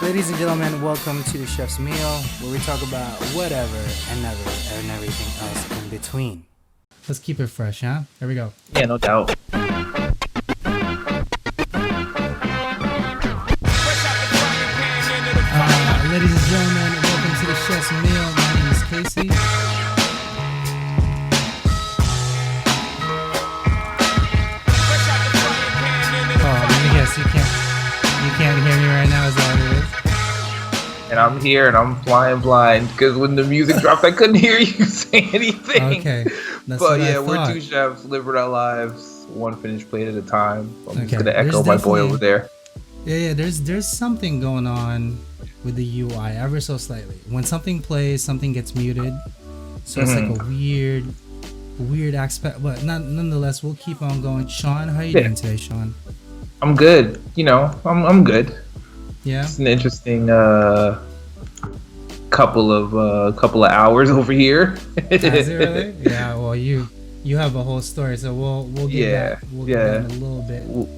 Ladies and gentlemen, welcome to the Chef's Meal, where we talk about whatever and never and everything else in between. Let's keep it fresh, huh? Here we go. Yeah, no doubt. Ladies and gentlemen, welcome to the Chef's Meal. My name is Casey. Oh, let me guess, you can't hear me right now, is that what it is? And I'm here and I'm flying blind because when the music dropped, I couldn't hear you say anything. Okay. But yeah, we're two chefs living our lives, one finished plate at a time. I'm just gonna There's echo my boy over there. Yeah. There's something going on with the UI ever so slightly. When something plays, something gets muted, so it's like a weird aspect. But nonetheless, we'll keep on going. Sean, how you doing today, Sean? I'm good. I'm good. Yeah. It's an interesting couple of hours over here. Is it really? Yeah. Well, you have a whole story, so we'll get that. We'll get that in a little bit. We'll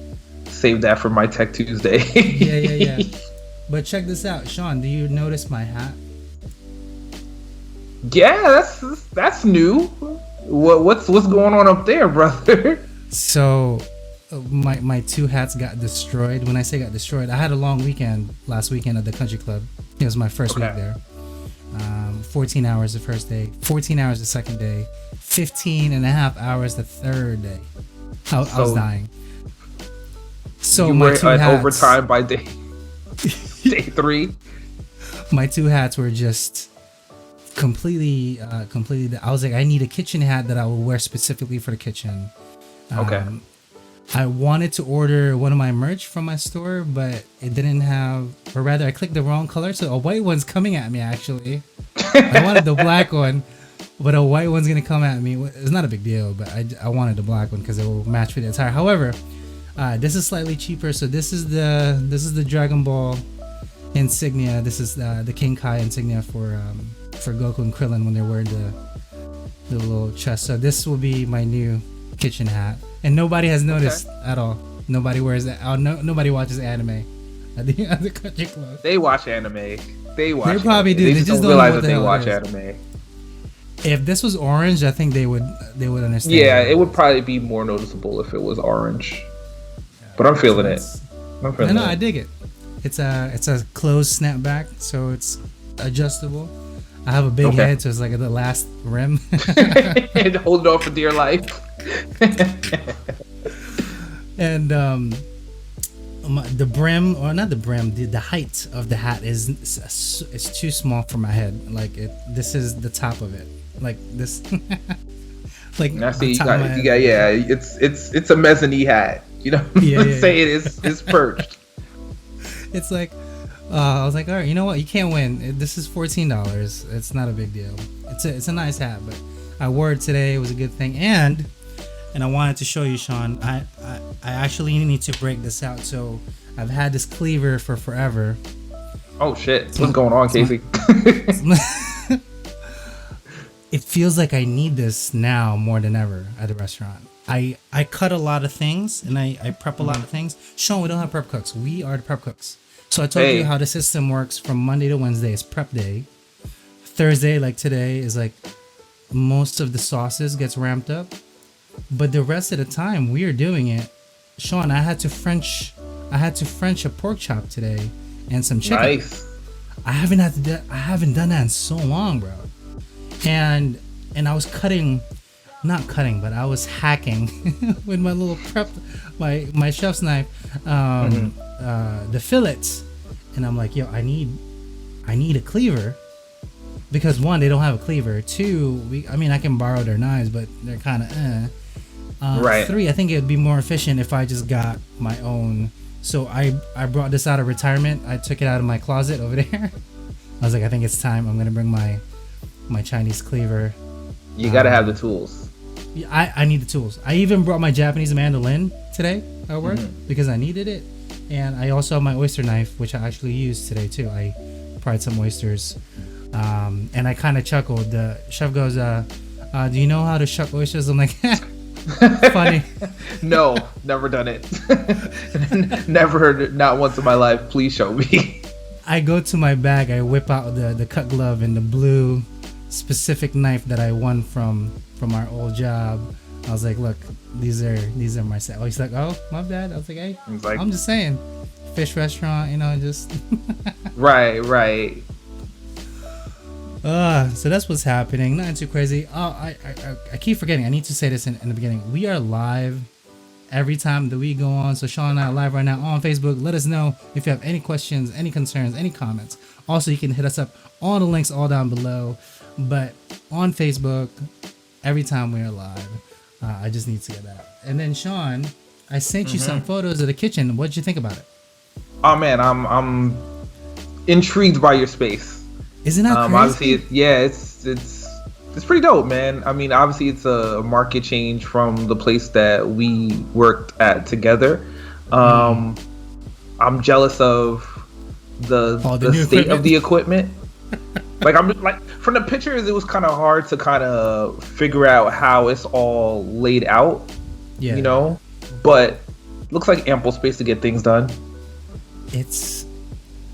save that for my Tech Tuesday. Yeah. But check this out, Sean. Do you notice my hat? Yeah, that's new. What's going on up there, brother? So, my two hats got destroyed. When I say got destroyed, I had a long weekend last weekend at the country club. It was my first week there. 14 hours the first day, 14 hours the second day, 15 and a half hours the third day. I was dying. So my two hats, overtime by day 3. My two hats were just completely. I was like, I need a kitchen hat that I will wear specifically for the kitchen. Okay. I wanted to order one of my merch from my store, but it didn't have, or rather, I clicked the wrong color, so a white one's coming at me. Actually, I wanted the black one, but a white one's gonna come at me. It's not a big deal, but I wanted the black one because it will match with the attire. However, this is slightly cheaper. So this is the Dragon Ball insignia. This is the King Kai insignia for Goku and Krillin when they're wearing the little chest. So this will be my new kitchen hat, and nobody has noticed at all. Nobody wears that. Nobody watches anime at the country club. They watch anime. They probably do. They just don't realize know that they watch anime. If this was orange, I think they would understand. Yeah, it would probably be more noticeable if it was orange. But I'm feeling it. No, I dig it. It's a closed snapback, so it's adjustable. I have a big head, so it's like the last rim. And hold it on for dear life. And the brim, or not the brim, the height of the hat is too small for my head. Like this is the top of it. Like this. Like I see you got it's a mezzanine hat. You know, say it is perched. It's like. I was like, all right, you know what? You can't win. This is $14. It's not a big deal. It's a nice hat, but I wore it today. It was a good thing, and I wanted to show you, Sean. I actually need to break this out. So I've had this cleaver for forever. Oh shit! What's going on, Casey? It feels like I need this now more than ever at the restaurant. I cut a lot of things and I prep a lot of things. Sean, we don't have prep cooks. We are the prep cooks. So I told you how the system works. From Monday to Wednesday is prep day. Thursday, like today, is like most of the sauces gets ramped up. But the rest of the time we are doing it. Sean, I had to French a pork chop today and some chicken. Nice. I haven't done that in so long, bro. And I was not cutting, but I was hacking with my little prep, my chef's knife, the fillets, and I'm like, yo, I need a cleaver, because one, they don't have a cleaver. Two, I can borrow their knives, but they're kind of right. Three, I think it would be more efficient if I just got my own. So I brought this out of retirement. I took it out of my closet over there. I was like, I think it's time. I'm gonna bring my Chinese cleaver. You gotta have the tools. I need the tools. I even brought my Japanese mandolin today at work because I needed it. And I also have my oyster knife, which I actually used today too. I fried some oysters. And I kind of chuckled. The chef goes, do you know how to shuck oysters? I'm like, funny. No, never done it. Never heard it, not once in my life. Please show me. I go to my bag, I whip out the cut glove and the blue specific knife that I won from our old job. I was like, look, these are my set. Oh, he's like, oh, my bad. I was like, hey, like, I'm just saying, fish restaurant, just. Right. So that's what's happening. Nothing too crazy. Oh, I keep forgetting. I need to say this in the beginning. We are live every time that we go on. So Sean and I are live right now on Facebook. Let us know if you have any questions, any concerns, any comments. Also, you can hit us up on the links all down below. But on Facebook, every time we are live, I just need to get that. And then Sean, I sent you some photos of the kitchen. What'd you think about it? Oh man, I'm intrigued by your space. Isn't that crazy? Obviously, it's pretty dope, man. I mean, obviously, it's a market change from the place that we worked at together. I'm jealous of the state of the equipment. Like from the pictures, it was kind of hard to kind of figure out how it's all laid out. Yeah. But looks like ample space to get things done. It's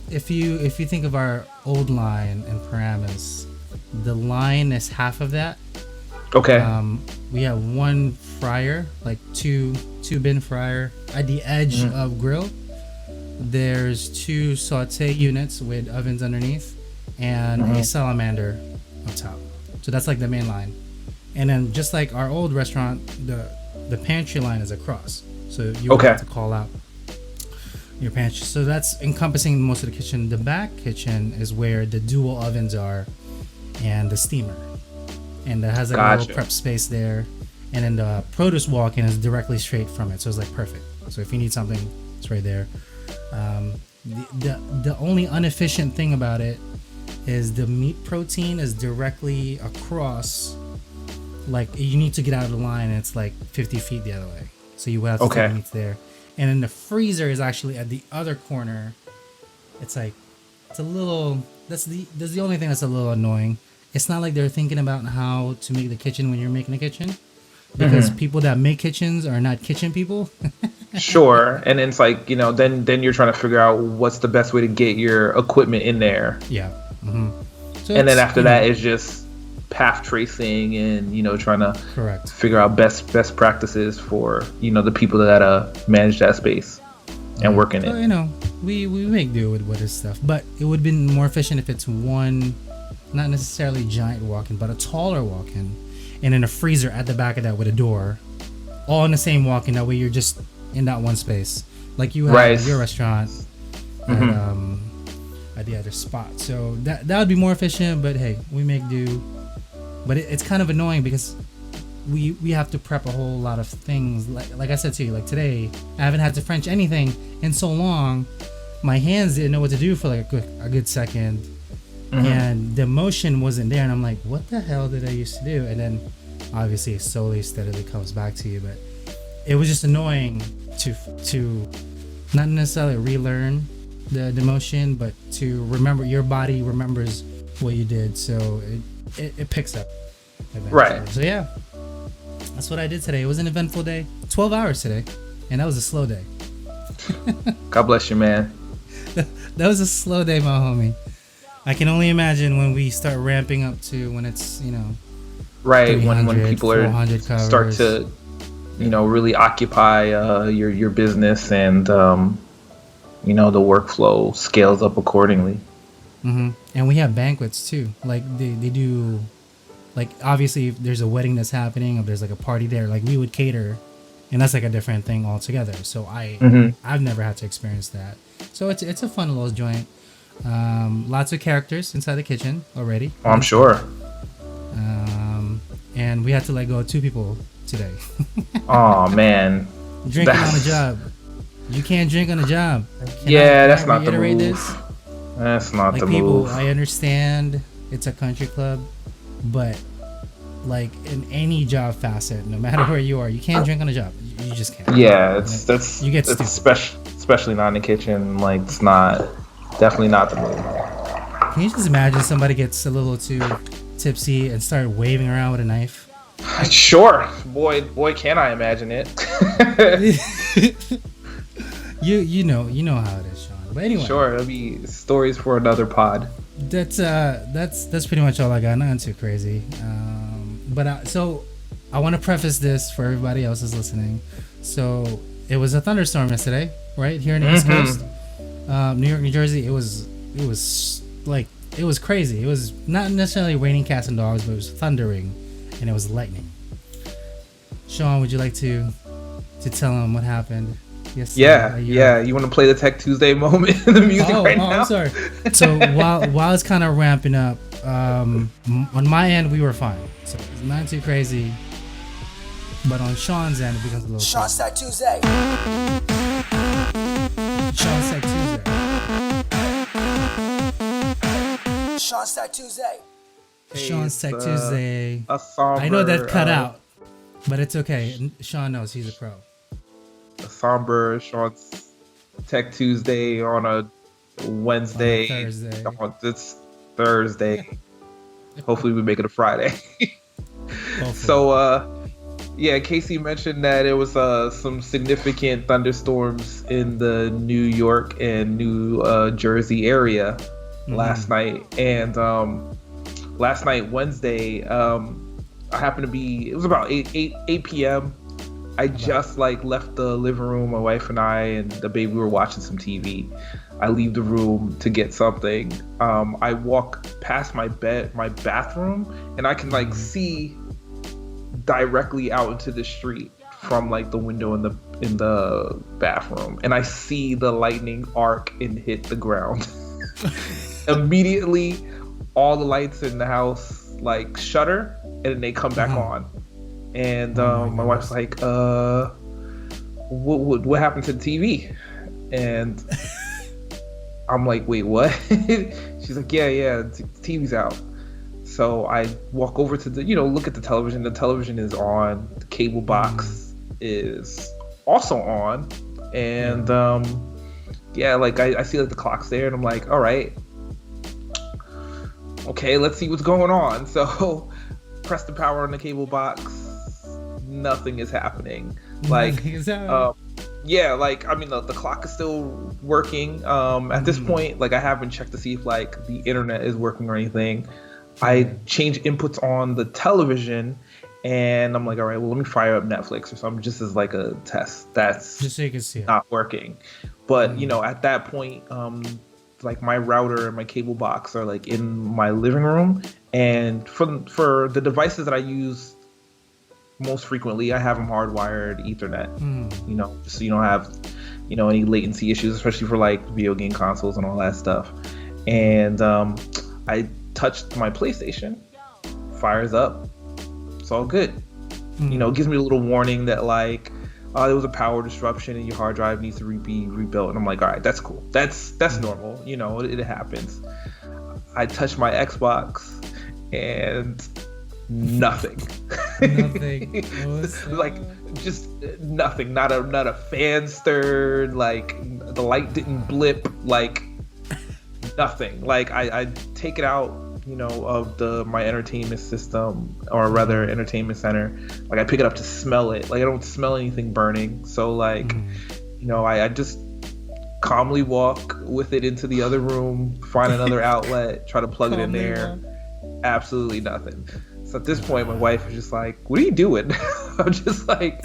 if you think of our old line in Paramus, the line is half of that. Okay. We have one fryer, like two bin fryer at the edge of grill. There's 2 saute units with ovens underneath, and a salamander up top. So that's like the main line. And then just like our old restaurant, the pantry line is across. So you have to call out your pantry. So that's encompassing most of the kitchen. The back kitchen is where the dual ovens are and the steamer. And that has like a little prep space there. And then the produce walk-in is directly straight from it. So it's like perfect. So if you need something, it's right there. The only inefficient thing about it is the meat protein is directly across. Like you need to get out of the line and it's like 50 feet the other way. So you have to take the meats there. And then the freezer is actually at the other corner. It's a little, that's the only thing that's a little annoying. It's not like they're thinking about how to make the kitchen when you're making a kitchen. Because people that make kitchens are not kitchen people. Sure. And it's like, then you're trying to figure out what's the best way to get your equipment in there. Yeah. So and then after that is just path tracing and trying to figure out best practices for the people that manage that space and work in it. We make do with what is stuff, but it would have been more efficient if it's one, not necessarily giant walk-in, but a taller walk-in, and then a freezer at the back of that with a door, all in the same walk-in. That way you're just in that one space, like you have at your restaurant. At the other spot. So that would be more efficient, but hey, we make do. But it's kind of annoying because we have to prep a whole lot of things. Like I said to you, like today, I haven't had to French anything in so long. My hands didn't know what to do for like a good second. And the motion wasn't there. And I'm like, what the hell did I used to do? And then obviously it slowly, steadily comes back to you. But it was just annoying to not necessarily relearn the motion, but to remember, your body remembers what you did, so it picks up eventually. Right. So yeah, that's what I did today. It was an eventful day. 12 hours today, and that was a slow day. God bless you, man. That was a slow day, my homie. I can only imagine when we start ramping up to when it's right, when people start to really occupy your business, and the workflow scales up accordingly. And we have banquets too. Like they do, like obviously if there's a wedding that's happening, if there's like a party there, like we would cater, and that's like a different thing altogether. So I've never had to experience that. So it's a fun little joint. Lots of characters inside the kitchen already. Oh, I'm sure. And we had to let go of 2 people today. Oh man. Drinking on a job. You can't drink on a job. That's not the move. This? That's not the people, move. I understand it's a country club, but like in any job facet, no matter where you are, you can't drink on a job. You just can't. Yeah, you get especially not in the kitchen. Like it's definitely not the move. Can you just imagine somebody gets a little too tipsy and start waving around with a knife? Sure, boy, can I imagine it. You know how it is, Sean. But anyway, Sure, it'll be stories for another pod. That's pretty much all I got. Nothing too crazy. So I want to preface this for everybody else who's listening. So it was a thunderstorm yesterday, right here in the East Coast, New York, New Jersey. It was crazy. It was not necessarily raining cats and dogs, but it was thundering, and it was lightning. Sean, would you like to tell them what happened? Yes. Yeah. You want to play the Tech Tuesday moment in the music right now? I'm sorry. So while it's kind of ramping up, on my end we were fine. So it's not too crazy. But on Sean's end it becomes a little. Sean's Tech Tuesday. Sean's Tech Tuesday. Sean's Tech Tuesday. Sean's Tech Tuesday. A somber, I know that cut out, but it's okay. Sean knows he's a pro. A somber Sean's Tech Tuesday on a Wednesday. Thursday. It's Thursday. Hopefully we make it a Friday. Hopefully. So, Casey mentioned that it was some significant thunderstorms in the New York and New Jersey area last night. And last night, Wednesday, I happened to be, it was about 8 p.m. I just left the living room. My wife and I and the baby were watching some TV. I leave the room to get something. I walk past my bathroom, and I can see directly out into the street from the window in the bathroom, and I see the lightning arc and hit the ground. Immediately, all the lights in the house shutter, and then they come back on. And my wife's like, what happened to the TV? And I'm like, wait, what? She's like, yeah, the TV's out. So I walk over to look at the television. The television is on. The cable box is also on. And I see the clock's there, and I'm like, all right, okay, let's see what's going on. So press the power on the cable box. Nothing is happening. The clock is still working. At this point, I haven't checked to see if the internet is working or anything. I change inputs on the television, and I'm like, all right, well, let me fire up Netflix or something just as a test. That's just so you can see it. Not working. But at that point, my router and my cable box are in my living room, and for the devices that I use most frequently, I have them hardwired Ethernet, just so you don't have, any latency issues, especially for video game consoles and all that stuff. And I touched my PlayStation, fires up, it's all good. It gives me a little warning that there was a power disruption and your hard drive needs to be rebuilt. And I'm like, all right, that's cool. That's normal. It happens. I touched my Xbox and nothing. Just nothing. Not a fan stirred. The light didn't blip. Nothing. I take it out, of my entertainment system, or rather entertainment center. I pick it up to smell it. I don't smell anything burning. So I just calmly walk with it into the other room, find another outlet, try to plug it in there. Absolutely nothing. So at this point, my wife is just like, "What are you doing?" I'm just like,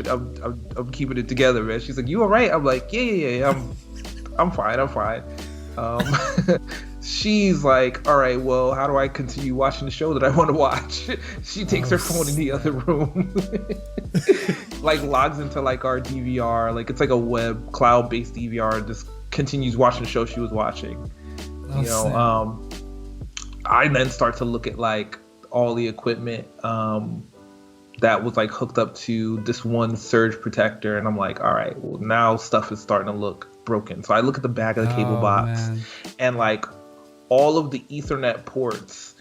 "I'm keeping it together, man." She's like, "You all right?" I'm like, "Yeah. I'm fine." She's like, "All right, well, how do I continue watching the show that I want to watch?" She takes her phone in the other room, logs into our DVR, it's a web cloud-based DVR, and just continues watching the show she was watching. I then start to look at all the equipment that was like hooked up to this one surge protector, and I'm like, all right, well now stuff is starting to look broken. So I look at the back of the cable box, man. And like all of the Ethernet ports,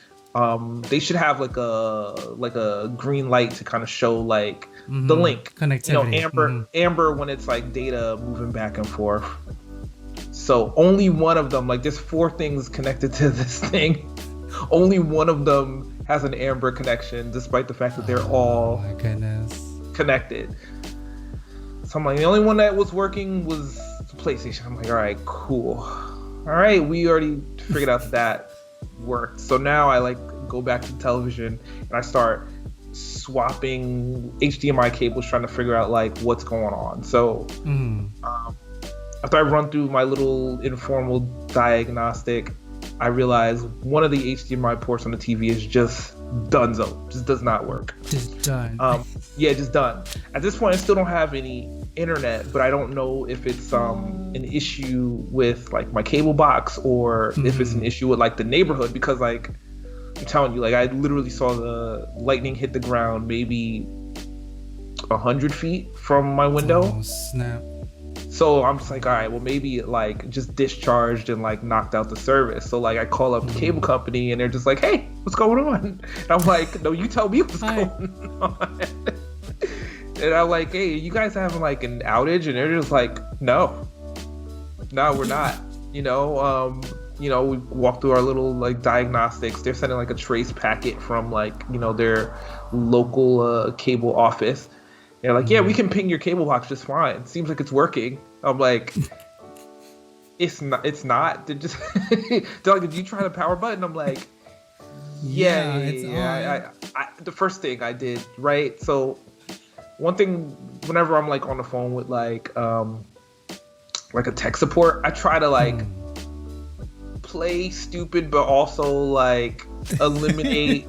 they should have like a green light to kind of show like the link connectivity. You know, amber when it's like data moving back and forth. So only one of them, like there's 4 things connected to this thing. Only one of them has an amber connection, despite the fact that they're all connected. So I'm like, the only one that was working was the PlayStation. I'm like, all right, cool. All right, we already figured out that worked. So now I like go back to the television and I start swapping HDMI cables, trying to figure out like what's going on. So after I run through my little informal diagnostic, I realize one of the HDMI ports on the TV is just donezo, just does not work. Just done. Yeah, just done. At this point, I still don't have any internet, but I don't know if it's an issue with like my cable box or if it's an issue with like the neighborhood, because like I'm telling you, like I literally saw the lightning hit the ground maybe 100 feet from my window. Oh, snap. So I'm just like, all right, well maybe it like just discharged and like knocked out the service. So like I call up the cable company and they're just like, hey, what's going on? And I'm like, no, you tell me what's going on. And I'm like, hey, you guys having like an outage? And they're just like, no, we're not. We walk through our little like diagnostics. They're sending like a trace packet from like, their local cable office. They're like, yeah, we can ping your cable box just fine. Seems like it's working. I'm like, it's not. They're just they're like, did you try the power button? I'm like, yeah. I the first thing I did, right? So one thing, whenever I'm like on the phone with like a tech support, I try to like play stupid, but also like eliminate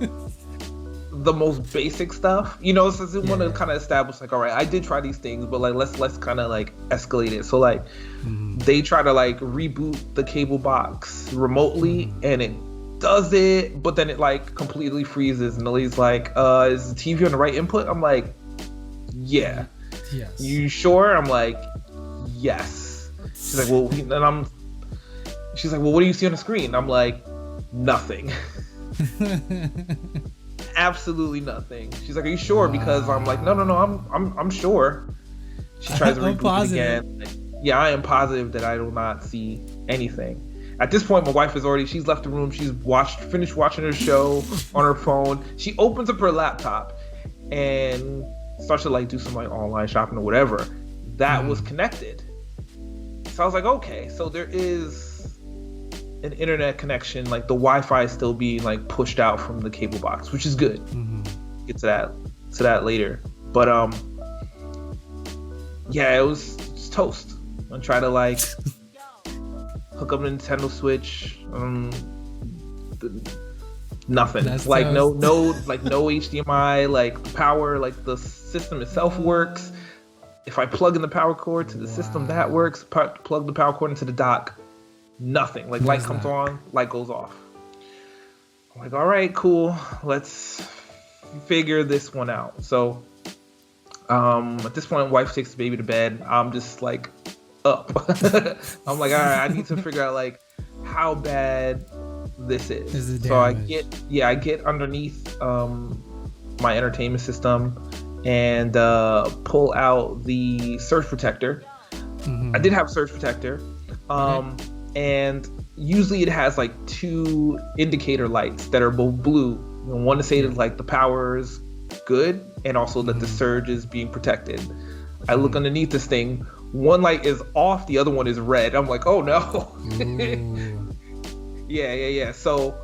the most basic stuff, since we want to kind of establish like, all right, I did try these things, but like let's kind of like escalate it. So like they try to like reboot the cable box remotely and it does it, but then it like completely freezes and the lady's like, is the TV on the right input? I'm like, yeah. Yes. You sure? I'm like, yes. She's like, well, she's like, well, what do you see on the screen? I'm like, nothing. Absolutely nothing. She's like, are you sure? Because I'm like, no, I'm sure. She tries to reboot it again. Yeah, I am positive that I do not see anything. At this point, my wife she's left the room. She's finished watching her show on her phone. She opens up her laptop and starts to like do some like online shopping or whatever. That was connected. So I was like, okay, so there is an internet connection, like the Wi-Fi is still being like pushed out from the cable box, which is good. Get to that later. But yeah, it was just toast. I try to like hook up a Nintendo Switch. Nothing. That's like toast. no HDMI, like the power, like the system itself works. If I plug in the power cord to the system, that works. Plug the power cord into the dock. Nothing. Like light comes on, light goes off. I'm like, all right, cool. Let's figure this one out. So at this point, wife takes the baby to bed. I'm just like up. I'm like, all right, I need to figure out like how bad this is. So I get underneath my entertainment system and pull out the surge protector. I did have a surge protector. And usually it has like two indicator lights that are both blue. One to say that like the power is good and also that the surge is being protected. I look underneath this thing. One light is off, the other one is red. I'm like, oh no. Yeah. So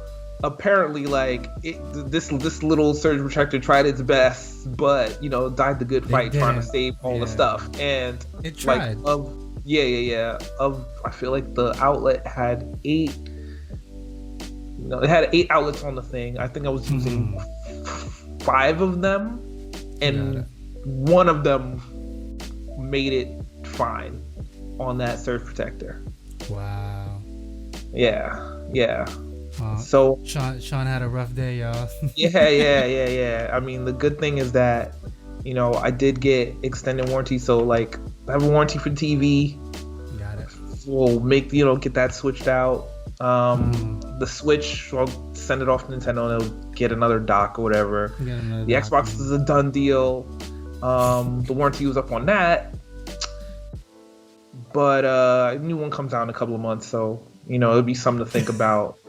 apparently like this little surge protector tried its best, but died the good fight trying to save all the stuff. And it tried. I feel like the outlet had 8. It had 8 outlets on the thing. I think I was using 5 of them, and one of them made it fine on that surge protector. Wow. Yeah. So Sean had a rough day, y'all. Yeah. I mean, the good thing is that I did get extended warranty, so like I have a warranty for the TV. Got it. We'll make get that switched out. The Switch, I'll send it off to Nintendo and they'll get another dock or whatever. The Xbox is a done deal. The warranty was up on that, but a new one comes out in a couple of months, so it'll be something to think about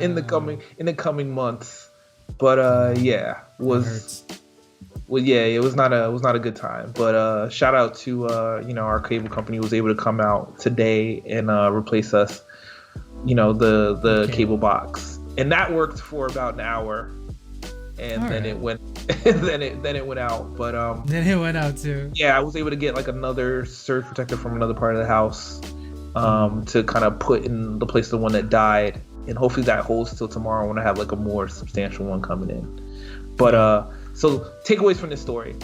in the coming months. But Well, yeah, it was not a good time. But shout out to our cable company was able to come out today and replace us. The Okay. cable box, and that worked for about an hour, and All then right. it went, then it went out. But Then it went out too. yeah, I was able to get like another surge protector from another part of the house, to kind of put in the place of the one that died, and hopefully that holds till tomorrow when I have like a more substantial one coming in. But so takeaways from this story,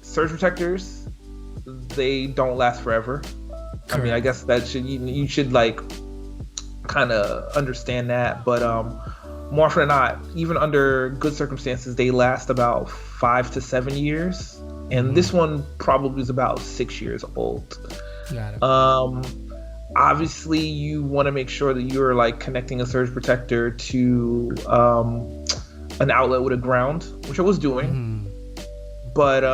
surge protectors, they don't last forever. I mean, I guess that you should like kind of understand that, but more often than not, even under good circumstances, they last about 5 to 7 years, and this one probably is about 6 years old. Got it. Obviously, you want to make sure that you're like connecting a surge protector to an outlet with a ground, which I was doing, but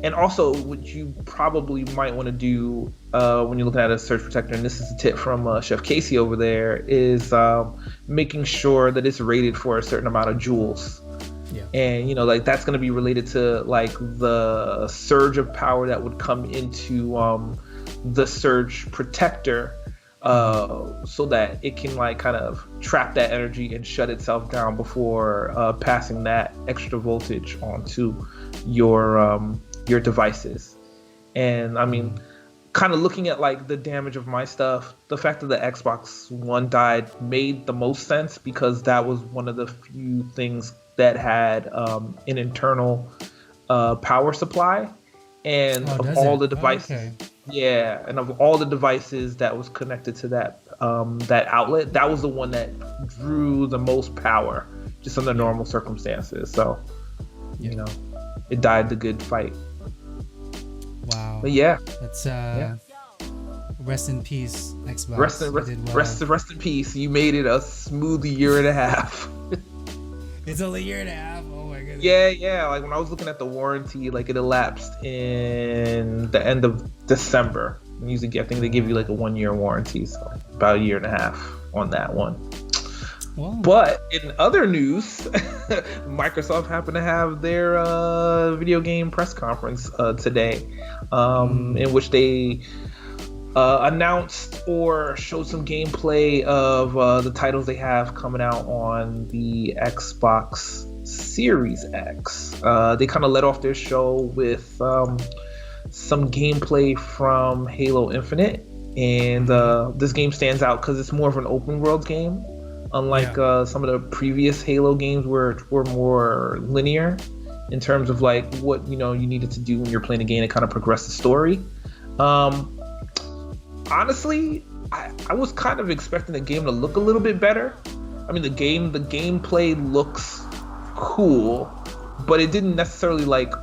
and also, what you probably might want to do when you're looking at a surge protector, and this is a tip from Chef Casey over there, is making sure that it's rated for a certain amount of joules. Yeah. And like that's going to be related to like the surge of power that would come into the surge protector, so that it can like kind of trap that energy and shut itself down before passing that extra voltage onto your devices. And I mean, kind of looking at like the damage of my stuff, the fact that the Xbox One died made the most sense, because that was one of the few things that had an internal power supply, and of all the devices, and of all the devices that was connected to that outlet, that was the one that drew the most power just under normal circumstances. So it died the good fight. Wow. But yeah, It's rest in peace, Xbox. Rest in peace. You made it a smooth year and a half. It's only a year and a half. Oh my goodness. Yeah. Like when I was looking at the warranty, like it elapsed in the end of December. Usually, I think they give you like a 1-year warranty, so about a year and a half on that one. Wow. But in other news, Microsoft happened to have their video game press conference today, in which they announced or showed some gameplay of the titles they have coming out on the Xbox Series X. They kind of led off their show with some gameplay from Halo Infinite, and this game stands out because it's more of an open world game. Unlike some of the previous Halo games were more linear in terms of like what you needed to do when you're playing a game to kind of progress the story. Honestly, I was kind of expecting the game to look a little bit better. I mean, the gameplay looks cool, but it didn't necessarily like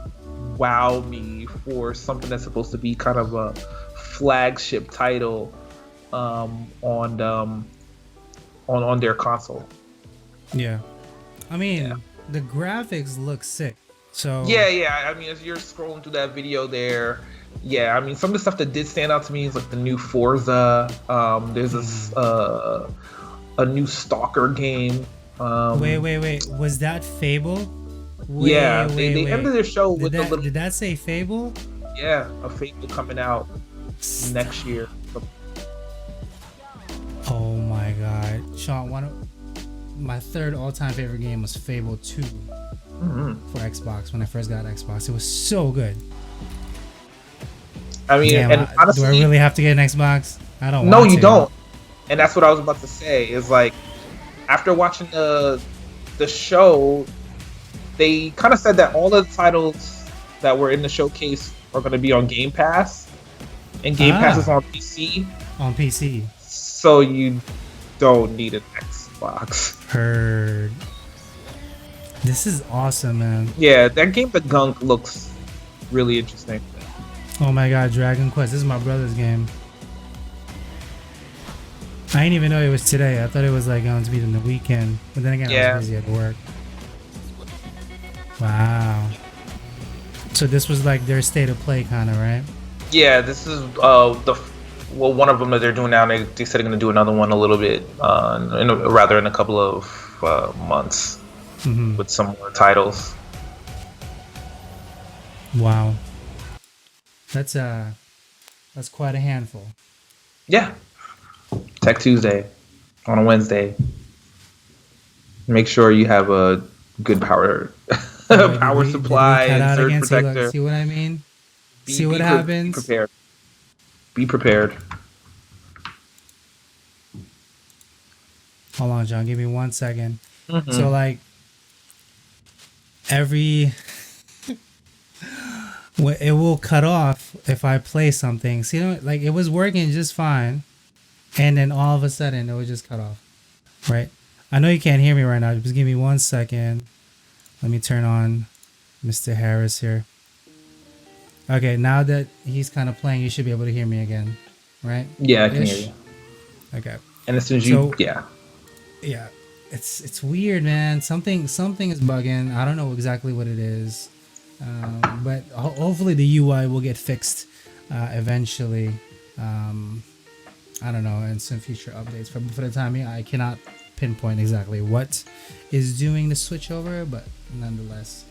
wow me for something that's supposed to be kind of a flagship title on their console. Yeah. I mean, the graphics look sick. So Yeah. I mean, as you're scrolling through that video there, I mean, some of the stuff that did stand out to me is like the new Forza. There's this a new Stalker game. Wait. Was that Fable? They ended their show with a little. Did that say Fable? Yeah, a Fable coming out next year. Oh my god, Sean! My third all-time favorite game was Fable 2 for Xbox when I first got Xbox. It was so good. I mean, Damn, and honestly, do I really have to get an Xbox? I don't. No, want you to. don't. And that's what I was about to say. Is like after watching the show, they kind of said that all the titles that were in the showcase are going to be on Game Pass, and Game Pass is on PC. On PC. So you don't need an Xbox. Heard. This is awesome, man. Yeah, that game, The Gunk, looks really interesting. Oh my god, Dragon Quest. This is my brother's game. I didn't even know it was today. I thought it was like going to be in the weekend. But then again, I was busy at work. Wow. So this was like their state of play kind of, right? Yeah, this is one of them that they're doing now. They said they're going to do another one a little bit, in a couple of months. with some more titles. Wow. That's quite a handful. Yeah. Tech Tuesday on a Wednesday. Make sure you have a good power Boy, power did we supply cut and out surge again? See, look, protector. see what I mean? See what Be happens? prepared. Be prepared. Hold on, John. Give me 1 second. Mm-hmm. So, like, it will cut off if I play something. See, like, it was working just fine. And then all of a sudden, it would just cut off. Right? I know you can't hear me right now. Just give me 1 second. Let me turn on Mr. Harris here. Okay, now that he's kind of playing, you should be able to hear me again. Right? Yeah, I can hear you. Okay. And as soon as you, yeah, it's weird, man. Something is bugging. I don't know exactly what it is, but hopefully the UI will get fixed eventually. I don't know, in some future updates. For the time being, I cannot pinpoint exactly what is doing the switch over, but nonetheless,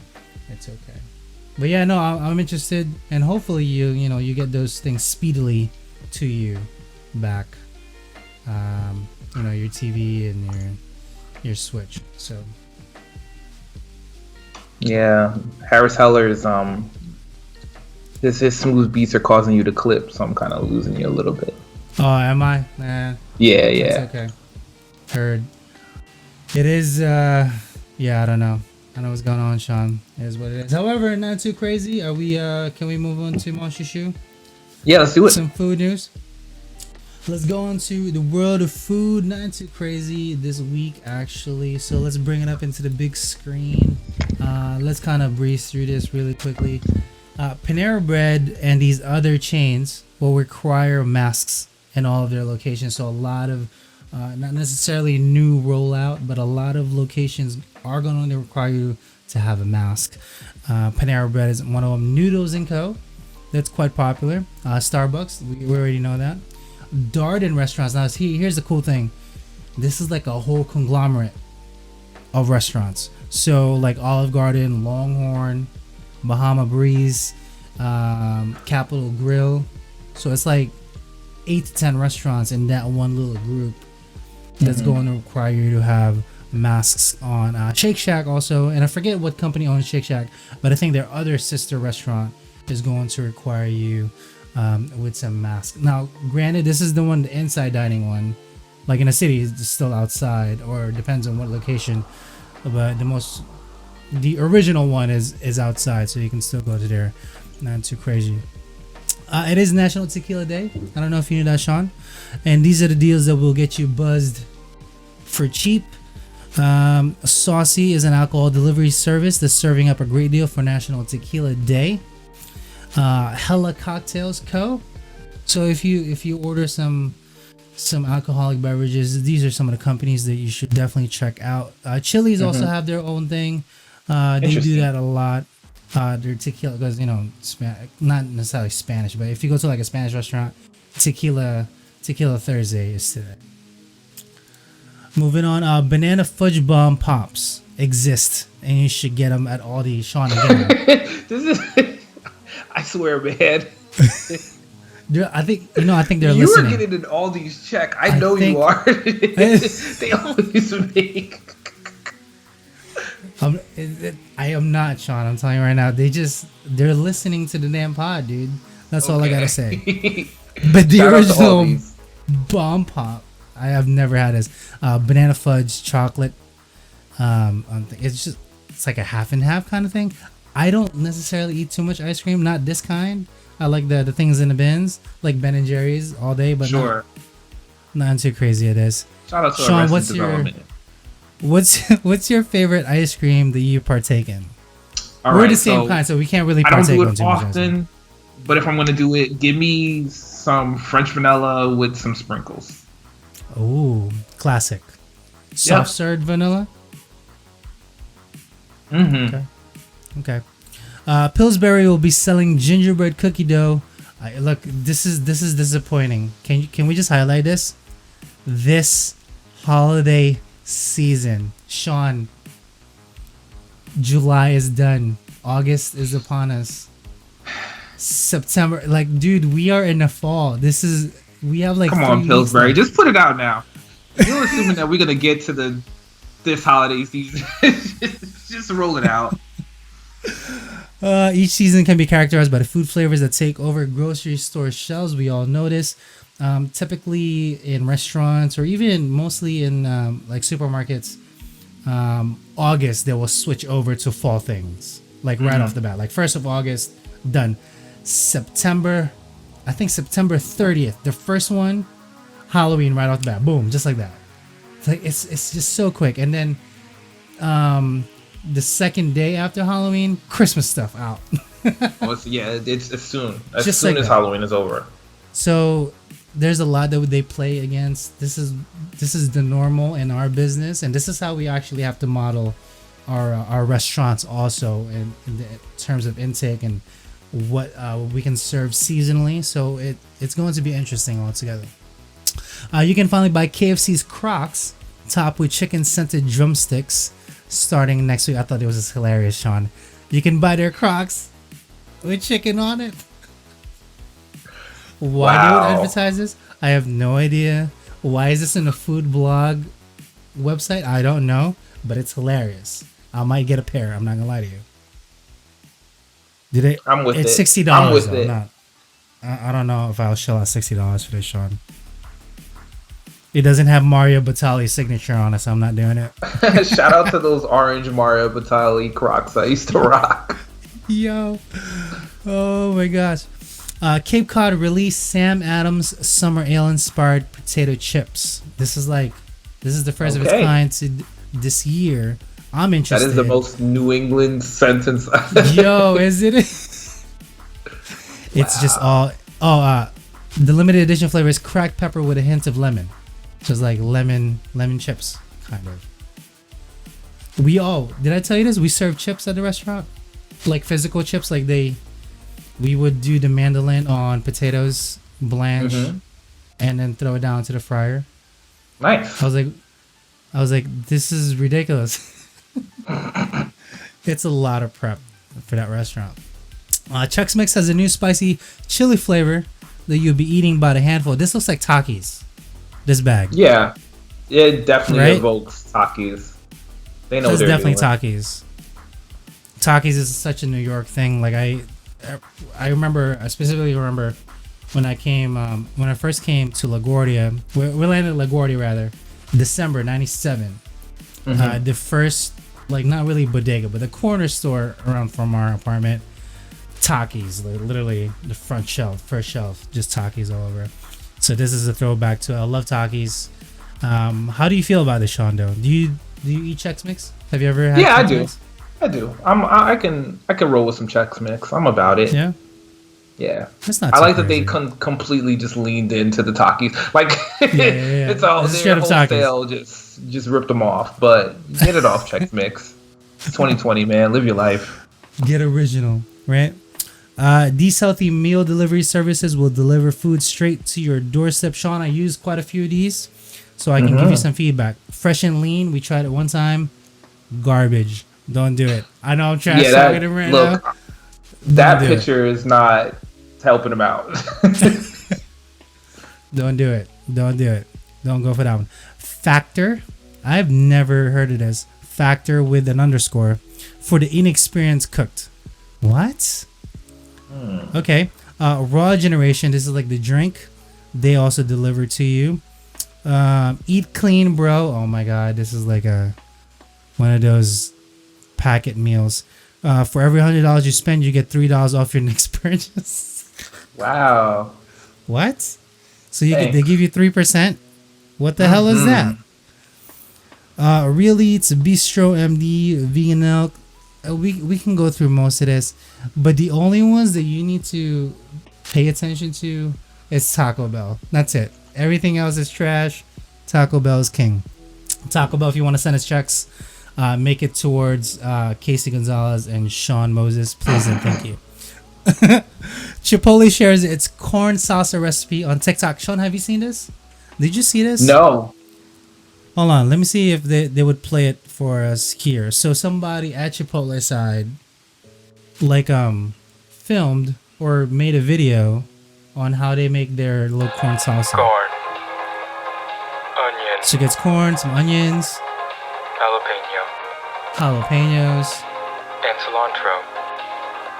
it's okay. But yeah, no, I'm interested, and hopefully you get those things speedily to you back. Your TV and your Switch. So yeah, Harris Heller's his smooth beats are causing you to clip, so I'm kind of losing you a little bit. oh, am I? Nah, Yeah. it's okay. Heard. It is. Yeah, I don't know. I know what's going on, Sean. It is what it is. However, not too crazy. Are we? Can we move on to Monshishu? Yeah, let's do it. Some food news. Let's go on to the world of food. Not too crazy this week, actually. So let's bring it up into the big screen. Let's kind of breeze through this really quickly. Panera Bread and these other chains will require masks in all of their locations. So a lot of, not necessarily new rollout, but a lot of locations are going to require you to have a mask. Panera Bread is one of them. Noodles & Co. That's quite popular. Starbucks, we already know that. Darden restaurants. Now, here's the cool thing. This is like a whole conglomerate of restaurants. So, like Olive Garden, Longhorn, Bahama Breeze, Capitol Grill. So it's like 8 to 10 restaurants in that one little group that's going to require you to have masks on. Shake Shack also, and I forget what company owns Shake Shack, but I think their other sister restaurant is going to require you with some masks. Now, granted, this is the inside dining one. Like in a city, it's still outside, or depends on what location. But the original one is outside, so you can still go to there. Not too crazy. It is National Tequila Day. I don't know if you knew that, Sean. And these are the deals that will get you buzzed for cheap. Saucy is an alcohol delivery service that's serving up a great deal for National Tequila Day. Hella Cocktails Co. So if you order some alcoholic beverages, these are some of the companies that you should definitely check out. Chili's also have their own thing. They do that a lot. Their tequila, because not necessarily Spanish, but if you go to like a Spanish restaurant, tequila Thursday is today. Moving on, banana fudge bomb pops exist, and you should get them at Aldi. Sean, again. This is, I swear, man. I think they're you listening. are getting in all these check. I know you are. They always make. I am not, Sean. I'm telling you right now. They're listening to the damn pod, dude. That's all I gotta say. But the original bomb pop, I have never had is banana fudge chocolate. It's like a half and half kind of thing. I don't necessarily eat too much ice cream. Not this kind. I like the things in the bins, like Ben and Jerry's all day, but sure. Not too crazy it is. Shout out to Sean, Arrested Development. What's your favorite ice cream that you partake in? We're the same kind, so we can't really I don't partake do on it too much. often, but if I'm going to do it, give me some French vanilla with some sprinkles. Oh, classic. Soft served vanilla? Mm-hmm. Okay. Pillsbury will be selling gingerbread cookie dough. Look, this is disappointing. Can we just highlight this? This holiday season, Sean, July is done. August is upon us. September, like, dude, we are in the fall. We have like Come 3 on, weeks Pillsbury, left. just put it out now. You're assuming that we're gonna get to this holiday season. Just roll it out. Each season can be characterized by the food flavors that take over grocery store shelves. We all know this. Typically in restaurants or even mostly in like supermarkets, August they will switch over to fall things like right off the bat. Like 1st of August, done. September, I think September 30th, the first one, Halloween right off the bat. Boom, just like that. It's like it's just so quick. And then the second day after Halloween, Christmas stuff out. Well, it's as soon as Just soon like as that. Halloween is over. So there's a lot that they play against. This is the normal in our business, and this is how we actually have to model our restaurants also in the terms of intake and what we can serve seasonally. So it's going to be interesting altogether. You can finally buy KFC's Crocs topped with chicken scented drumsticks starting next week. I thought it was just hilarious, Sean. You can buy their Crocs with chicken on it. Why they would Wow. advertise this? I have no idea. Why is this in a food blog website? I don't know, but it's hilarious. I might get a pair. I'm not gonna lie to you. Did it? I'm with It's it. $60. I'm with though, it. not- I don't know if I'll shell out $60 for this, Sean. It doesn't have Mario Batali's signature on it, so I'm not doing it. Shout out to those orange Mario Batali Crocs I used to rock. Yo. Oh my gosh. Cape Cod released Sam Adams Summer Ale inspired potato chips. This is the first of its Okay. kind this year. I'm That interested. is the most New England sentence. Yo, is it? It's just all. The limited edition flavor is cracked pepper with a hint of lemon. Just like lemon chips, kind of. Did I tell you this? We serve chips at the restaurant, like physical chips. Like we would do the mandolin on potatoes, blanch, and then throw it down to the fryer. Nice. I was like, this is ridiculous. It's a lot of prep for that restaurant. Chuck's Mix has a new spicy chili flavor that you'll be eating by the handful. This looks like Takis. This bag. Yeah. It definitely Right? evokes Takis. They know It's they're definitely doing. Takis. Takis is such a New York thing. Like I specifically remember when I first came to LaGuardia. We landed at LaGuardia rather, December '97. The first, like, not really bodega, but the corner store around from our apartment, Takis, like, literally the first shelf, just Takis all over. So this is a throwback to I love Takis. How do you feel about this, Shondo? Do you eat Chex Mix? Have you ever had? Yeah, I Chex do. Mix? I do. I can roll with some Chex Mix. I'm about it. Yeah, Yeah. it's not. I too like that they crazy. completely just leaned into the Takis. Like yeah. it's all It's their straight up Takis. wholesale just ripped them off. But get it off Chex Mix. It's 2020, man. Live your life. Get original, right? These healthy meal delivery services will deliver food straight to your doorstep. Sean, I used quite a few of these, so I can give you some feedback. Fresh and Lean, we tried it one time. Garbage. Don't do it. I know I'm trash talking him right now. That do it. picture is not helping him out. Don't do it. Don't do it. Don't go for that one. Factor. I've never heard of this. Factor with an underscore for the inexperienced cooked. What? Okay. Raw Generation. This is like the drink. They also deliver to you. Eat Clean, bro. Oh my god. This is like one of those packet meals. For every $100 you spend, you get $3 off your next purchase. Wow. What? So they Thanks. give you 3%? What the hell is that? Real Eats, Bistro MD, Vegan Elk. We can go through most of this, but the only ones that you need to pay attention to is Taco Bell. That's it. Everything else is trash. Taco Bell is king. Taco Bell, if you want to send us checks, make it towards Casey Gonzalez and Sean Moses, please and thank you. Chipotle shares its corn salsa recipe on TikTok. Sean, have you seen this? Did you see this? No. Hold on, let me see if they would play it for us here. So somebody at Chipotle side, like filmed or made a video on how they make their little corn salsa. Corn, onion, So it gets corn, some onions, jalapenos, and cilantro.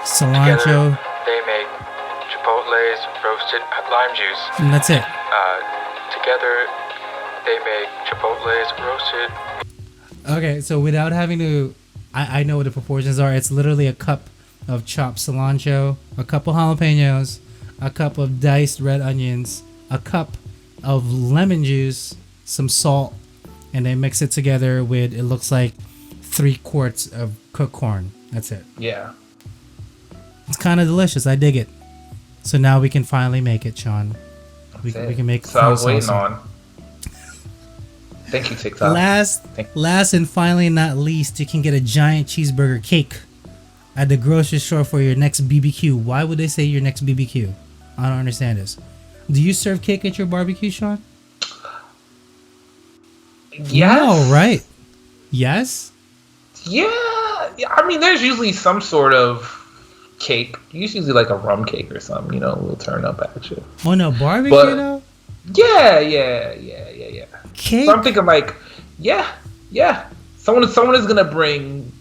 cilantro, Together, they make Chipotle's roasted lime juice. and that's it. Together, they make Chipotle's roasted. Okay, so without having to, I know what the proportions are. It's literally a cup of chopped cilantro, a cup of jalapenos, a cup of diced red onions, a cup of lemon juice, some salt, and they mix it together with, it looks like 3 quarts of cooked corn. That's it. Yeah. It's kind of delicious. I dig it. So now we can finally make it, Sean. We can make So I was corn waiting salsa. on. Thank you, TikTok. Last and finally not least, you can get a giant cheeseburger cake at the grocery store for your next BBQ. Why would they say your next BBQ? I don't understand this. Do you serve cake at your barbecue, Sean? Yes. No, right? Yes? Yeah. I mean, there's usually some sort of cake. Usually like a rum cake or something, we'll turn up at you. Oh no, barbecue But- though? Yeah. Cake? So I'm thinking like, yeah. Someone is gonna bring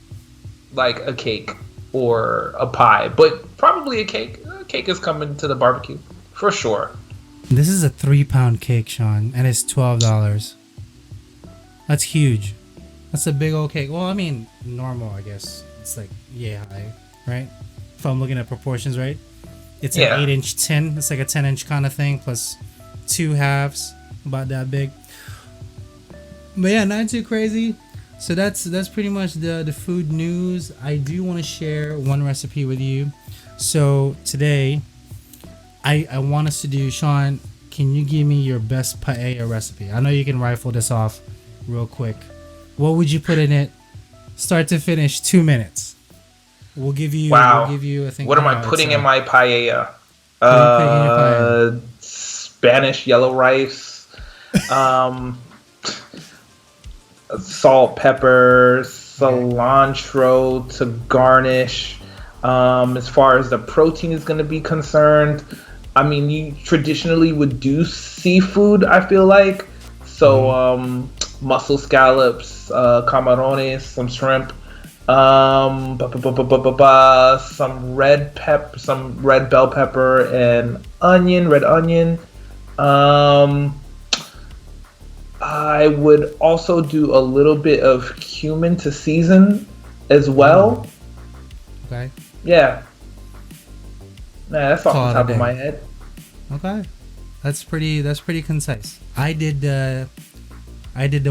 like a cake or a pie, but probably a cake. A cake is coming to the barbecue for sure. This is a 3-pound cake, Sean, and it's $12. That's huge. That's a big old cake. Well, I mean, normal, I guess. It's like, high, right? If I'm looking at proportions, right? It's Yeah. an 8-inch tin. It's like a 10-inch kind of thing, plus 2 halves, about that big. But yeah, not too crazy. So that's pretty much the food news. I do want to share one recipe with you. So today, I want us to do, Sean, can you give me your best paella recipe? I know you can rifle this off real quick. What would you put in it? Start to finish, 2 minutes. We'll give you. Wow. We'll give you. I think. What am I it's, putting in my paella? What are you putting in your paella? Spanish yellow rice, salt, pepper, cilantro to garnish. As far as the protein is going to be concerned, I mean, you traditionally would do seafood, I feel like. So, mussel scallops, camarones, some shrimp, some red bell pepper and red onion. I would also do a little bit of cumin to season as well. Okay. Yeah. Nah, that's off Call the it a top day. of my head. Okay. That's pretty concise. I did the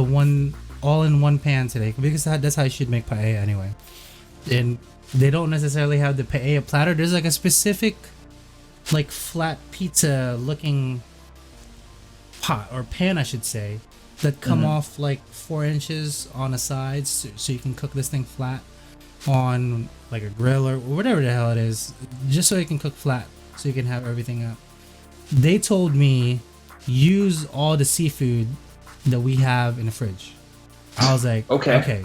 one all in one pan today because that's how you should make paella anyway. And they don't necessarily have the paella platter. There's like a specific like flat pizza looking pot or pan, I should say, that come off like 4 inches on the sides, so you can cook this thing flat on like a grill or whatever the hell it is, just so you can cook flat, so you can have everything up. They told me use all the seafood that we have in the fridge. I was like, okay.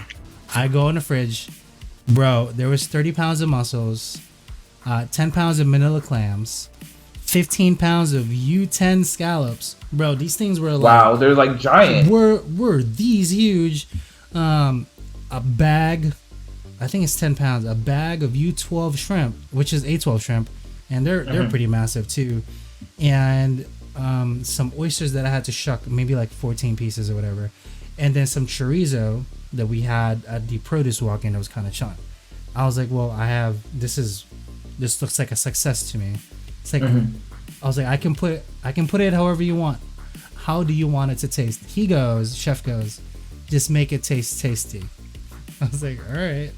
I go in the fridge, bro. There was 30 pounds of mussels, 10 pounds of manila clams, 15 pounds of U10 scallops. Bro, these things were like, Wow, they're like giant. were these huge. A bag, I think it's 10 pounds, a bag of U12 shrimp, which is A12 shrimp, and they're pretty massive too. And some oysters that I had to shuck, maybe like 14 pieces or whatever. And then some chorizo that we had at the produce walk-in that was kind of chunked. I was like, well, this looks like a success to me. It's like, I was like, I can put it however you want. How do you want it to taste? Chef goes, just make it taste tasty. I was like, all right,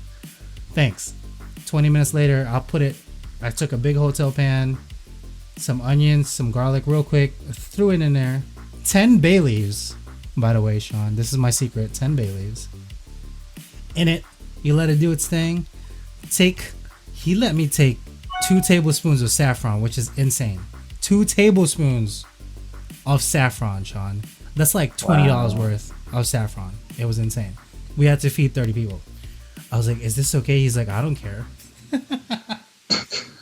thanks. 20 minutes later, I took a big hotel pan, some onions, some garlic real quick, threw it in there. 10 bay leaves, by the way, Sean. This is my secret, 10 bay leaves. In it, you let it do its thing. He let me take 2 tablespoons of saffron, which is insane. 2 tablespoons of saffron, Sean. That's like $20 worth. of saffron. It was insane. We had to feed 30 people. I was like, is this okay? He's like, I don't care.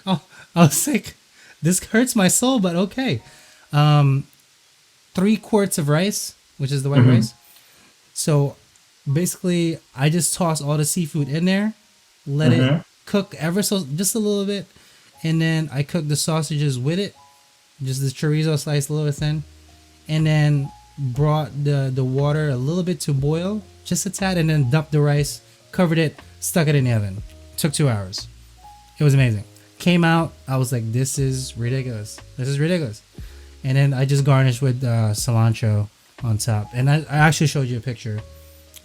I was like, this hurts my soul, but okay. 3 quarts of rice, which is the white rice. So basically, I just toss all the seafood in there, let it cook ever so just a little bit, and then I cook the sausages with it, just the chorizo sliced a little thin, and then brought the water a little bit to boil, just a tad, and then dumped the rice, covered it, stuck it in the oven. Took 2 hours. It was amazing. Came out, I was like, this is ridiculous. This is ridiculous. And then I just garnished with cilantro on top. And I actually showed you a picture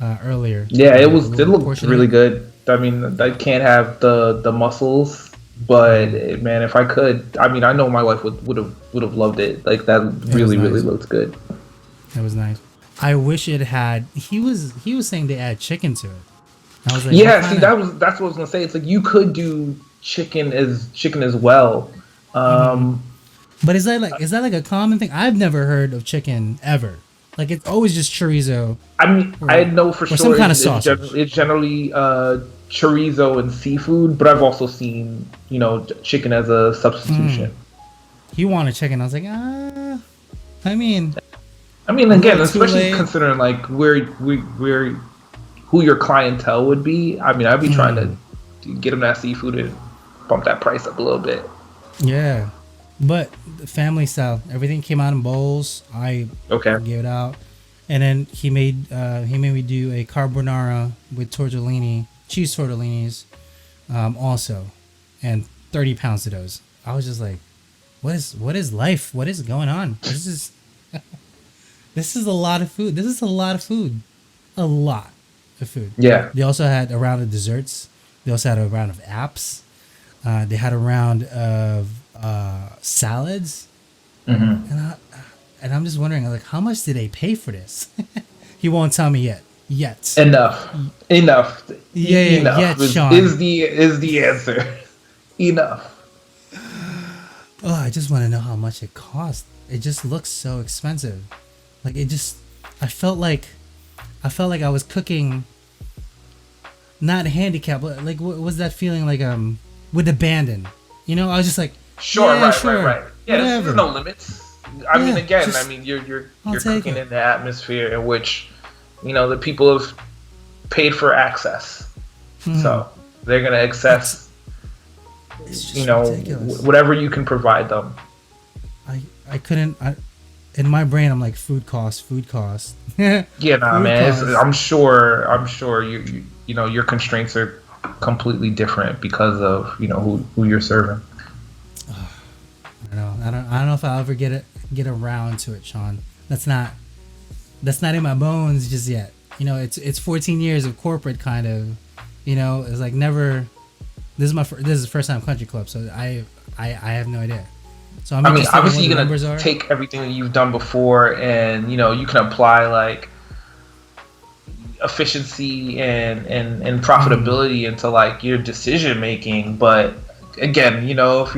earlier. Yeah, it looked really good. I mean, I can't have the mussels, but man, if I could, I mean, I know my wife would have loved it. Like that really looked good. It was nice. I wish it had. He was saying they add chicken to it. I was like, yeah, see, that's what I was gonna say. It's like you could do chicken as well. But is that like a common thing? I've never heard of chicken ever. Like it's always just chorizo. I mean, I know for sure some kind of sausage. It's generally chorizo and seafood, but I've also seen chicken as a substitution. He wanted chicken. I was like, I mean, again, especially considering like where who your clientele would be. I mean, I'd be trying to get them that seafood and bump that price up a little bit. Yeah, but family style. Everything came out in bowls. I gave it out, and then he made me do a carbonara with cheese tortellinis, also, and 30 pounds of those. I was just like, what is life? What is going on? This is this is a lot of food. This is a lot of food. A lot of food. Yeah. They also had a round of desserts. They also had a round of apps. They had a round of salads. And I'm just wondering, like, how much did they pay for this? He won't tell me yet. Enough. Yeah, enough Sean. is the answer. Enough. Oh, I just want to know how much it cost. It just looks so expensive. Like I felt like I was cooking, not handicapped, but like what was that feeling like with abandon? I was just like, right. Yeah, whatever. There's no limits. I mean, again, you're cooking in the atmosphere in which the people have paid for access, so they're gonna access whatever you can provide them. I couldn't. In my brain, I'm like food cost. Yeah, nah, man. I'm sure your constraints are completely different because of who you're serving. I don't know if I'll ever get around to it, Sean. That's not in my bones just yet. It's 14 years of corporate kind of. It's like never. This is the first time country club, so I have no idea. So obviously you're gonna take everything that you've done before, and you can apply like efficiency and profitability into like your decision making. But again, if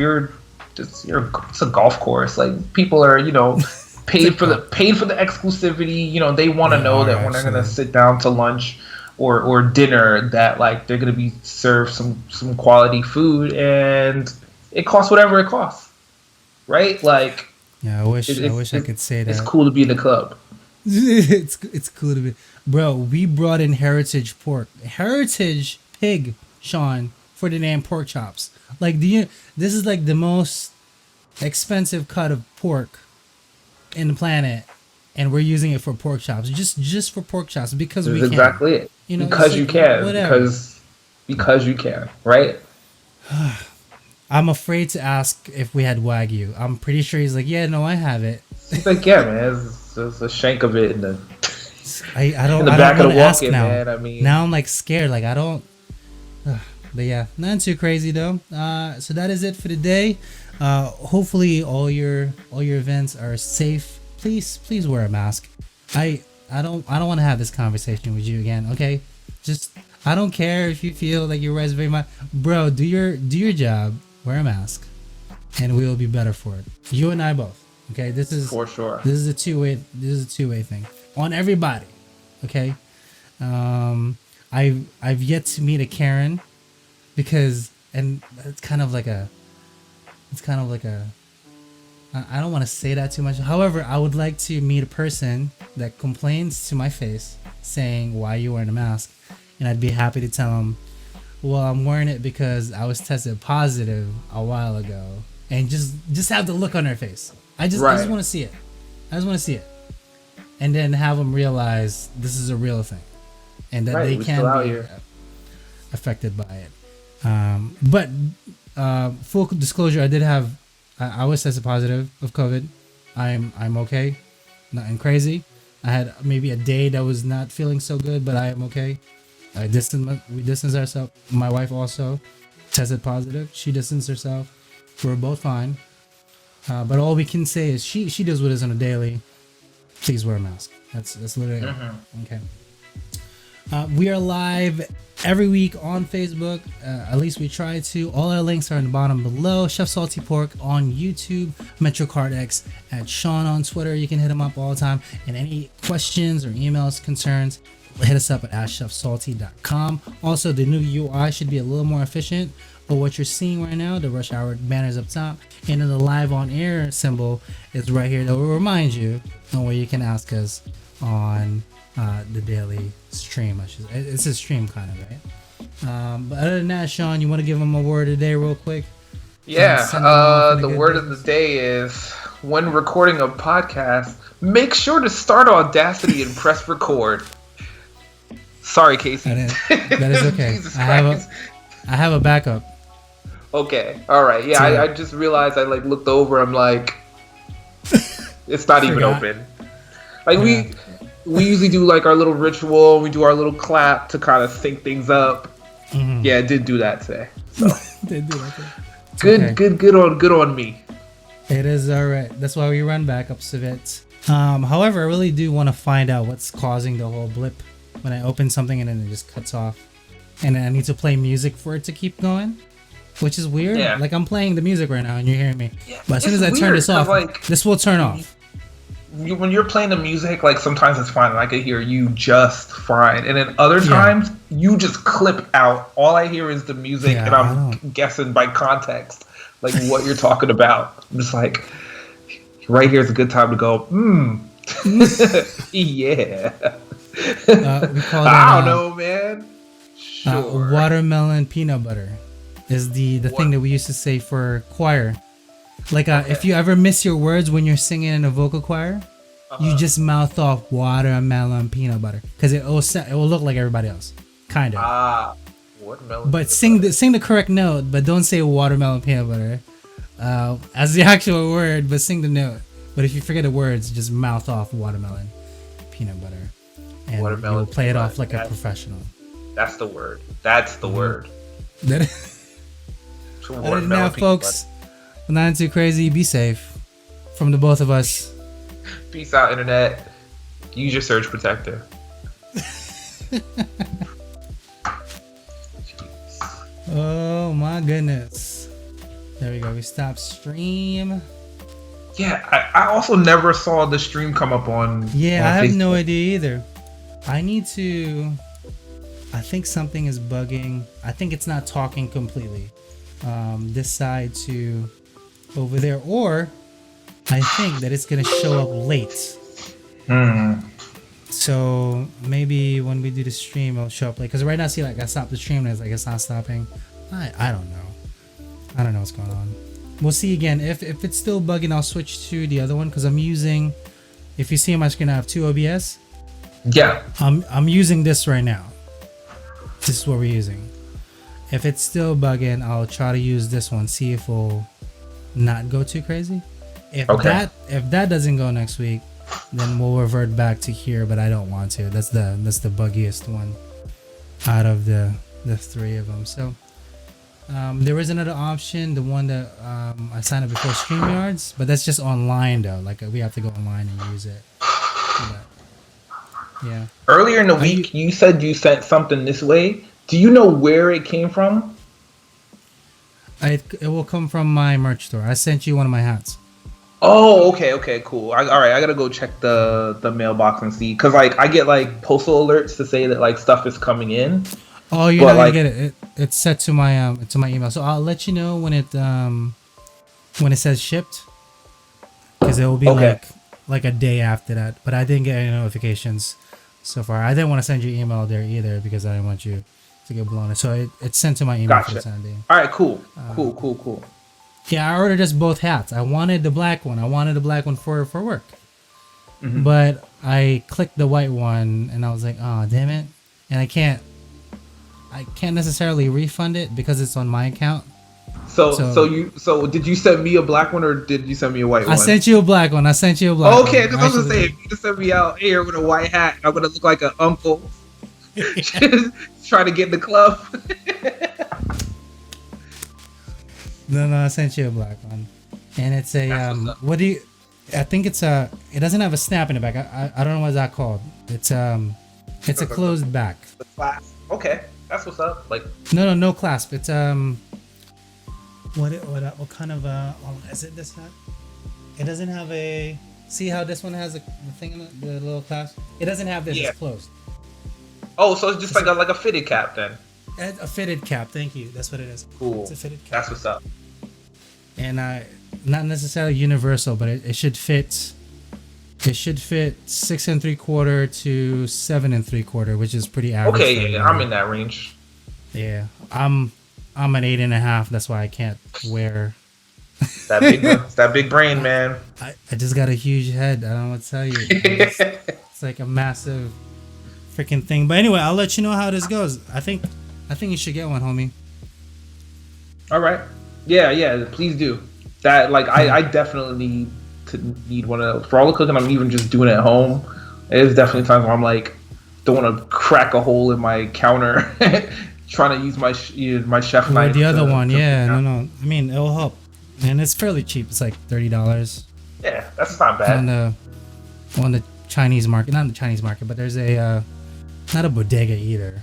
it's a golf course, like people are paid for the exclusivity. They want to know that when they're gonna sit down to lunch or dinner, that like they're gonna be served some quality food, and it costs whatever it costs. Right? Like, yeah, I wish I could say that. It's cool to be in the club. it's cool to be, bro. We brought in heritage pig, Sean, for the damn pork chops. Like, this is like the most expensive cut of pork in the planet, and we're using it for pork chops, just for pork chops because we can. Exactly it. Because you can. Whatever. Because you can. Right. I'm afraid to ask if we had Wagyu. I'm pretty sure he's like, yeah, no, I have it. He's like, yeah, man, there's a shank of it in the back of the walk-in, man. I mean, now I'm like scared. Like I don't. But yeah, not too crazy though. So that is it for today. Hopefully all your events are safe. Please wear a mask. I don't want to have this conversation with you again. Okay, I don't care if you feel like you're very much, bro. Do your job. Wear a mask, and we will be better for it. You and I both. Okay, this is for sure. This is a two-way thing on everybody. Okay. I've yet to meet a Karen because, and it's kind of like a, it's kind of like a, I don't want to say that too much. However, I would like to meet a person that complains to my face saying, why are you wearing a mask? And I'd be happy to tell them, well, I'm wearing it because I was tested positive a while ago. And just have the look on their face. I just want to see it. I just want to see it. And then have them realize this is a real thing. And that they can be affected by it. But full disclosure, I was tested positive of COVID. I'm okay, nothing crazy. I had maybe a day that was not feeling so good, but I am okay. We distanced ourselves. My wife also tested positive. She distanced herself. We're both fine. But all we can say is she deals with this on a daily. Please wear a mask. That's literally it. Okay. We are live every week on Facebook. At least we try to. All our links are in the bottom below. Chef Salty Pork on YouTube. MetroCardX at Sean on Twitter. You can hit him up all the time. And any questions or emails, concerns, hit us up at AskChefSalty.com. Also, the new UI should be a little more efficient. But what you're seeing right now, the rush hour banners up top, and then the live on air symbol is right here that will remind you on where you can ask us on the daily stream. It's a stream kind of, right? But other than that, Sean, you want to give them a word today real quick? Yeah, the word of the day is when recording a podcast, make sure to start Audacity and press record. Sorry, Casey. That is okay. I have a backup. Okay, all right. Yeah, I just realized I looked over. I'm like, it's not even open. We usually do our little ritual. We do our little clap to kind of sync things up. Mm-hmm. Yeah, it did do that today. So did do that today. Good on me. It is all right. That's why we run backups of it. However, I really do want to find out what's causing the whole blip when I open something and then it just cuts off, and then I need to play music for it to keep going. Which is weird. Yeah. I'm playing the music right now and you're hearing me. Yeah, but as soon as I turn this off, this will turn off. When you're playing the music, sometimes it's fine and I can hear you just fine. And then other times, you just clip out. All I hear is the music and I'm guessing by context, what you're talking about. I'm just right here's a good time to go, yeah. We call that, I don't know, man. Sure. Watermelon peanut butter is the thing that we used to say for choir. If you ever miss your words when you're singing in a vocal choir, you just mouth off watermelon peanut butter because it will look like everybody else, kind of. Watermelon. But sing the correct note, but don't say watermelon peanut butter as the actual word, but sing the note. But if you forget the words, just mouth off watermelon peanut butter, and you'll play it off like a professional. That's the word. That's the word. Other than that, folks, not too crazy. Be safe from the both of us. Peace out, internet. Use your surge protector. Oh my goodness. There we go. We stopped stream. Yeah, I also never saw the stream come up on. Yeah, on I have Facebook. no idea either. I think something is bugging. I think it's not talking completely. This side to over there, or I think that it's gonna show up late. So maybe when we do the stream, it'll show up late. Because right now, see, I stopped the stream and it's not stopping. I don't know. I don't know what's going on. We'll see again. If it's still bugging, I'll switch to the other one because I'm using. If you see on my screen, I have 2 OBS. Yeah. I'm using this right now. This is what we're using. If it's still bugging, I'll try to use this one. See if it'll not go too crazy. If that doesn't go next week, then we'll revert back to here. But I don't want to. That's the buggiest one out of the 3 of them. So there is another option, the one that I signed up before, StreamYards, but that's just online though. We have to go online and use it. Yeah. Earlier in the week, you said you sent something this way. Do you know where it came from? It will come from my merch store. I sent you one of my hats. Oh, okay, cool. All right, I gotta go check the mailbox and see, cause like I get like postal alerts to say that like stuff is coming in, Oh, you're but not gonna like get it. It's set to my email. So I'll let you know when it says shipped, because it will be Okay. like a day after that. But I didn't get any notifications so far. I didn't want to send you email there either because I didn't want you to get blown. So it's sent to my email for the Gotcha. time being. All right, cool. Yeah, I ordered just both hats. I wanted the black one. I wanted the black one for work. Mhm. But I clicked the white one and I was like, oh damn it. And I can't necessarily refund it because it's on my account. So did you send me a black one or did you send me a white I one? sent you a black one. Okay, one. because I was gonna say, if you just send me out here with a white hat, I'm gonna look like an uncle just trying to get in the club. No, I sent you a black one. And it's a That's what's up. what do you I think it's a it doesn't have a snap in the back. I don't know what that called. It's a closed back. The class. Okay, that's what's up. Like, No clasp. It's what kind of is it this hat? It doesn't have a see how this one has the thing in the little clasp? It doesn't have this, Yeah. it's closed. oh, so it's just like a fitted cap then. A fitted cap, thank you. That's what it is. Cool. It's a fitted cap. That's what's up. And not necessarily universal, but it should fit. It should fit 6 3/4 to 7 3/4, which is pretty average. Okay, for yeah, me. I'm in that range. Yeah, I'm an 8.5. That's why I can't wear. It's that big brain, man. I just got a huge head. I don't know what to tell you. It's like a massive freaking thing. But anyway, I'll let you know how this goes. I think you should get one, homie. All right. Yeah, please do. That like I definitely need one of those. For all the cooking I'm even just doing at home, there's definitely times where I'm like, don't want to crack a hole in my counter trying to use my chef Or knife. the other one, to yeah, pick out. no. I mean, it'll help, and it's fairly cheap. It's like $30 Yeah, that's not on bad. the Chinese market. Not the Chinese market, but there's a not a bodega either.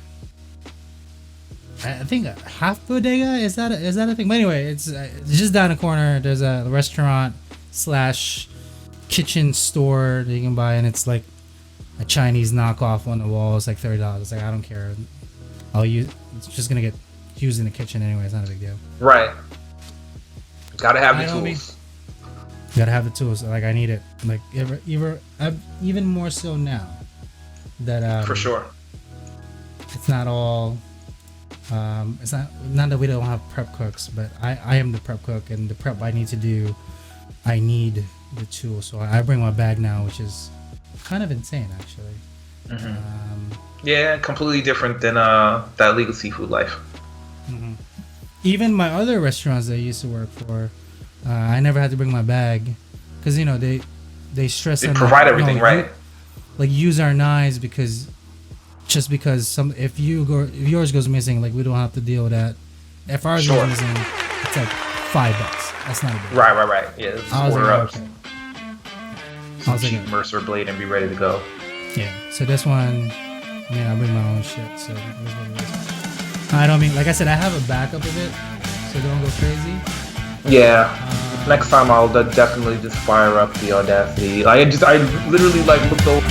I think a half bodega is that a thing? But anyway, it's just down the corner. There's a restaurant / kitchen store that you can buy, and it's like a Chinese knockoff on the wall. It's like $30. It's like I don't care. It's just gonna get used in the kitchen anyway. It's not a big deal. Right. Gotta have the I know me. tools. You gotta have the tools. Like I need it. Like even more so now that For sure. it's not all. It's not that we don't have prep cooks, but I am the prep cook, and the prep I need to do, I need the tool. So I bring my bag now, which is kind of insane actually. Yeah, completely different than that legal seafood life. Even my other restaurants that I used to work for, I never had to bring my bag because they stress They on provide like, everything, no, right? like use our knives because if yours goes missing, like we don't have to deal with that. If ours Sure. goes missing, it's like $5. That's not a big deal. Right. Yeah, just I was order like, up okay. I was cheap like, Mercer blade and be ready to go. yeah. So this one, I bring my own shit. So it is what it is. I don't mean, like I said, I have a backup of it, so don't go crazy. Yeah. Next time I'll definitely just fire up the Audacity. I literally like looked over.